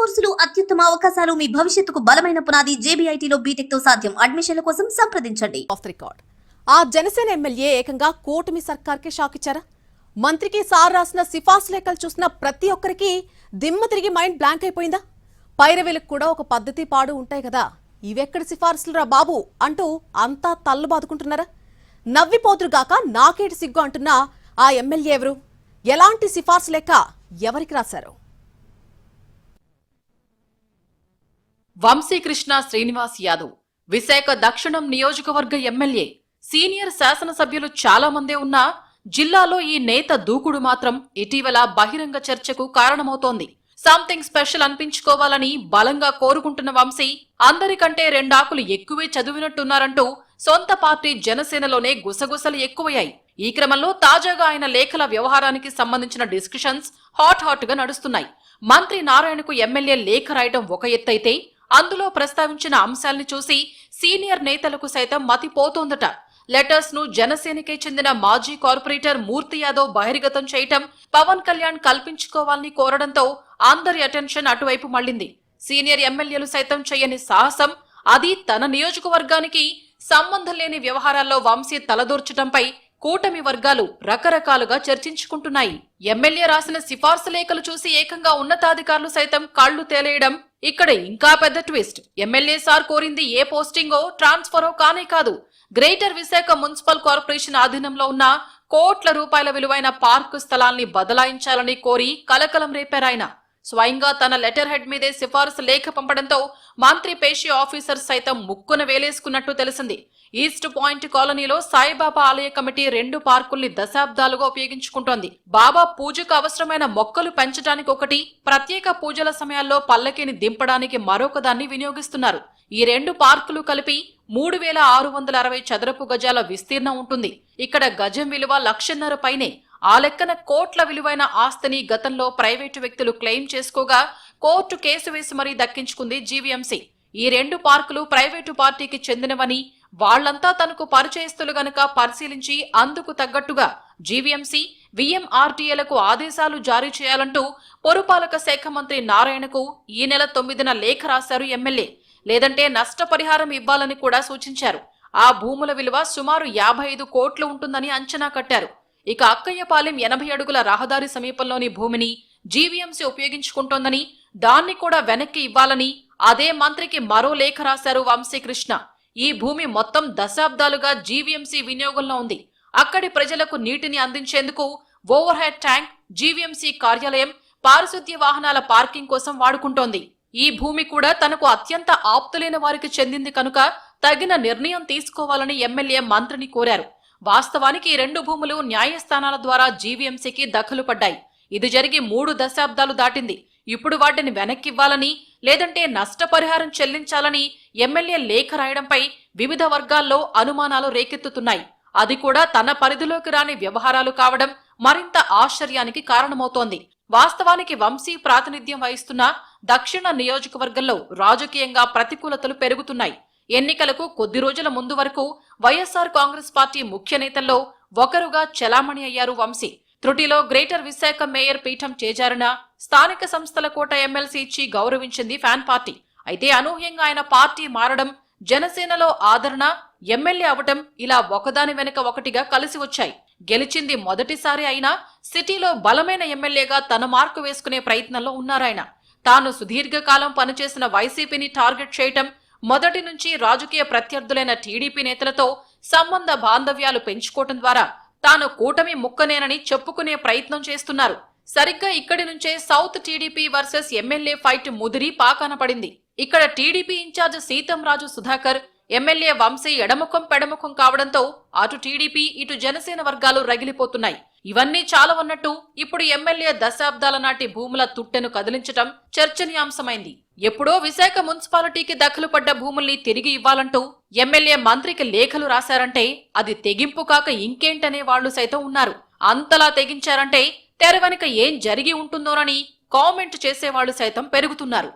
కోర్సులు అత్యుత్తమ అవకాశాలు మీ భవిష్యత్తుకు బలమైన పునాది జేబీఐటీలో బీటెక్ తో సాధ్యం. అడ్మిషన్ల కోసం సంప్రదించండి. ఆ జనసేన ఎమ్మెల్యే ఏకంగా కూటమి సర్కార్కే షాక్ ఇచ్చారా? మంత్రికి సార్ రాసిన సిఫార్సు లేఖలు చూసిన ప్రతి ఒక్కరికి దిమ్మ తిరిగి మైండ్ బ్లాంక్ అయిపోయిందా? పైరవీలకు కూడా ఒక పద్ధతి పాడు ఉంటాయి కదా, ఇవెక్కడ సిఫార్సులురా బాబు అంటూ అంతా తల్లు బాదుకుంటున్నారా? నవ్విపోతురుగాక నాకేటి సిగ్గు అంటున్నా ఆ ఎమ్మెల్యే ఎవరు? ఎలాంటి సిఫార్సు లేఖ ఎవరికి రాశారు? వంశీకృష్ణ శ్రీనివాస్ యాదవ్ విశాఖ దక్షిణం నియోజకవర్గ ఎమ్మెల్యే. సీనియర్ శాసనసభ్యులు చాలా మందే ఉన్నా జిల్లాలో ఈ నేత దూకుడు మాత్రం ఇటీవల బహిరంగ చర్చకు కారణమవుతోంది. సంథింగ్ స్పెషల్ అనిపించుకోవాలని బలంగా కోరుకుంటున్న వంశీ అందరికంటే రెండాకులు ఎక్కువే చదివినట్టున్నారంటూ సొంత పార్టీ జనసేనలోనే గుసగుసలు ఎక్కువయ్యాయి. ఈ క్రమంలో తాజాగా ఆయన లేఖల వ్యవహారానికి సంబంధించిన డిస్కషన్స్ హాట్ గా నడుస్తున్నాయి. మంత్రి నారాయణకు ఎమ్మెల్యే లేఖ రాయడం ఒక ఎత్తైతే అందులో ప్రస్తావించిన అంశాల్ని చూసి సీనియర్ నేతలకు సైతం మతిపోతోందట. లెటర్స్ ను జనసేనకే చెందిన మాజీ కార్పొరేటర్ మూర్తి యాదవ్ బహిర్గతం చేయటం, పవన్ కళ్యాణ్ కల్పించుకోవాలని కోరడంతో అందరి అటెన్షన్ అటువైపు మళ్లింది. సీనియర్ ఎమ్మెల్యేలు సైతం చేయని సాహసం, అది తన నియోజకవర్గానికి సంబంధం లేని వ్యవహారాల్లో వంశీ తలదూర్చడంపై కూటమి వర్గాలు రకరకాలుగా చర్చించుకుంటున్నాయి. ఎమ్మెల్యే రాసిన సిఫార్సు లేఖలు చూసి ఏకంగా ఉన్నతాధికారులు సైతం కళ్లు తేలేయడం ఇక్కడ ఇంకా పెద్ద ట్విస్ట్. ఎమ్మెల్యే సార్ కోరింది ఏ పోస్టింగో ట్రాన్స్ఫరో కానే కాదు, గ్రేటర్ విశాఖ మున్సిపల్ కార్పొరేషన్ ఆధీనంలో ఉన్న కోట్ల రూపాయల విలువైన పార్కు స్థలాల్ని బదలాయించాలని కోరి కలకలం రేపారాయన. స్వయంగా తన లెటర్ హెడ్ మీదే సిఫార్సు లేఖ పంపడంతో మంత్రి పేషి ఆఫీసర్ సైతం ముక్కున వేలేసుకున్నట్టు తెలిసింది. ఈస్ట్ పాయింట్ కాలనీలో సాయిబాబా ఆలయ కమిటీ 2 పార్కుల్ని దశాబ్దాలుగా ఉపయోగించుకుంటోంది. బాబా పూజకు అవసరమైన మొక్కలు పెంచడానికి ఒకటి, ప్రత్యేక పూజల సమయాల్లో పల్లకీని దింపడానికి మరొక దాన్ని వినియోగిస్తున్నారు. ఈ 2 పార్కులు కలిపి 3660 చదరపు గజాల విస్తీర్ణం ఉంటుంది. ఇక్కడ గజం విలువ 1,50,000 పైనే. ఆ లెక్కన కోట్ల విలువైన ఆస్తిని గతంలో ప్రైవేటు వ్యక్తులు క్లెయిమ్ చేసుకోగా కోర్టు కేసు వేసి మరీ దక్కించుకుంది జీవీఎంసీ. ఈ 2 పార్కులు ప్రైవేటు పార్టీకి చెందినవని, వాళ్లంతా తనకు పరిచయస్తులు గనుక పరిశీలించి అందుకు తగ్గట్టుగా జీవీఎంసీ, వీఎంఆర్టీఏలకు ఆదేశాలు జారీ చేయాలంటూ పురపాలక శాఖ మంత్రి నారాయణకు ఈ నెల 9న లేఖ రాశారు ఎమ్మెల్యే. లేదంటే నష్టపరిహారం ఇవ్వాలని కూడా సూచించారు. ఆ భూముల విలువ సుమారు 55 కోట్లు ఉంటుందని అంచనా కట్టారు. ఇక అక్కయ్యపాలెం 80 అడుగుల రహదారి సమీపంలోని భూమిని జీవీఎంసీ ఉపయోగించుకుంటోందని, దాన్ని కూడా వెనక్కి ఇవ్వాలని అదే మంత్రికి మరో లేఖ రాశారు వంశీకృష్ణ. ఈ భూమి మొత్తం దశాబ్దాలుగా జీవీఎంసీ వినియోగంలో ఉంది. అక్కడి ప్రజలకు నీటిని అందించేందుకు ఓవర్ హెడ్ ట్యాంక్, జీవీఎంసీ కార్యాలయం, పారిశుద్ధ్య వాహనాల పార్కింగ్ కోసం వాడుకుంటోంది. ఈ భూమి కూడా తనకు అత్యంత ఆప్తులైన వారికి చెందింది కనుక తగిన నిర్ణయం తీసుకోవాలని ఎమ్మెల్యే మంత్రిని కోరారు. వాస్తవానికి ఈ 2 భూములు న్యాయస్థానాల ద్వారా జీవీఎంసీకి దఖలు పడ్డాయి. ఇది జరిగి 3 దశాబ్దాలు దాటింది. ఇప్పుడు వాటిని వెనక్కివ్వాలని, లేదంటే నష్టపరిహారం చెల్లించాలని ఎమ్మెల్యే లేఖ రాయడంపై వివిధ వర్గాల్లో అనుమానాలు రేకెత్తుతున్నాయి. అది కూడా తన పరిధిలోకి రాని వ్యవహారాలు కావడం మరింత ఆశ్చర్యానికి కారణమవుతోంది. వాస్తవానికి వంశీ ప్రాతినిధ్యం వహిస్తున్న దక్షిణ నియోజకవర్గంలో రాజకీయంగా ప్రతికూలతలు పెరుగుతున్నాయి. ఎన్నికలకు కొద్ది రోజుల ముందు వరకు వైఎస్ఆర్ కాంగ్రెస్ పార్టీ ముఖ్య నేతల్లో ఒకరుగా చలామణి అయ్యారు వంశీ. త్రుటిలో గ్రేటర్ విశాఖ మేయర్ పీఠం చేజారిన స్థానిక సంస్థల కోట ఎమ్మెల్సీ ఇచ్చి గౌరవించింది ఫ్యాన్ పార్టీ. అయితే అనూహ్యంగా ఆయన పార్టీ మారడం, జనసేనలో ఆదరణ, ఎమ్మెల్యే అవటం ఇలా ఒకదాని వెనుక ఒకటిగా కలిసి వచ్చాయి. గెలిచింది మొదటిసారి అయినా సిటీలో బలమైన ఎమ్మెల్యేగా తన మార్కు వేసుకునే ప్రయత్నంలో ఉన్నారాయన. తాను సుదీర్ఘకాలం పనిచేసిన వైసీపీని టార్గెట్ చేయటం, మొదటి నుంచి రాజకీయ ప్రత్యర్థులైన టీడీపీ నేతలతో సంబంధ బాంధవ్యాలు పెంచుకోవటం ద్వారా తాను కూటమి ముక్కనేనని చెప్పుకునే ప్రయత్నం చేస్తున్నారు. సరిగ్గా ఇక్కడి నుంచే south TDP versus MLA fight ముదిరి పాకాన పడింది. ఇక్కడ టీడీపీ ఇన్ఛార్జ్ సీతంరాజు సుధాకర్, ఎమ్మెల్యే వంశీ ఎడముఖం పెడముఖం కావడంతో అటు టీడీపీ ఇటు జనసేన వర్గాలు రగిలిపోతున్నాయి. ఇవన్నీ చాలవన్నట్టు ఇప్పుడు ఎమ్మెల్యే దశాబ్దాల నాటి భూముల తుట్టెను కదిలించటం చర్చనీయాంశమైంది. ఎప్పుడో విశాఖ మున్సిపాలిటీకి దఖలు పడ్డ భూముల్ని తిరిగి ఇవ్వాలంటూ ఎమ్మెల్యే మంత్రికి లేఖలు రాశారంటే అది తెగింపు కాక ఇంకేంటనే వాళ్లు సైతం ఉన్నారు. అంతలా తెగించారంటే తెర వెనుక ఏం జరిగి ఉంటుందోనని కామెంట్ చేసేవాళ్లు సైతం పెరుగుతున్నారు.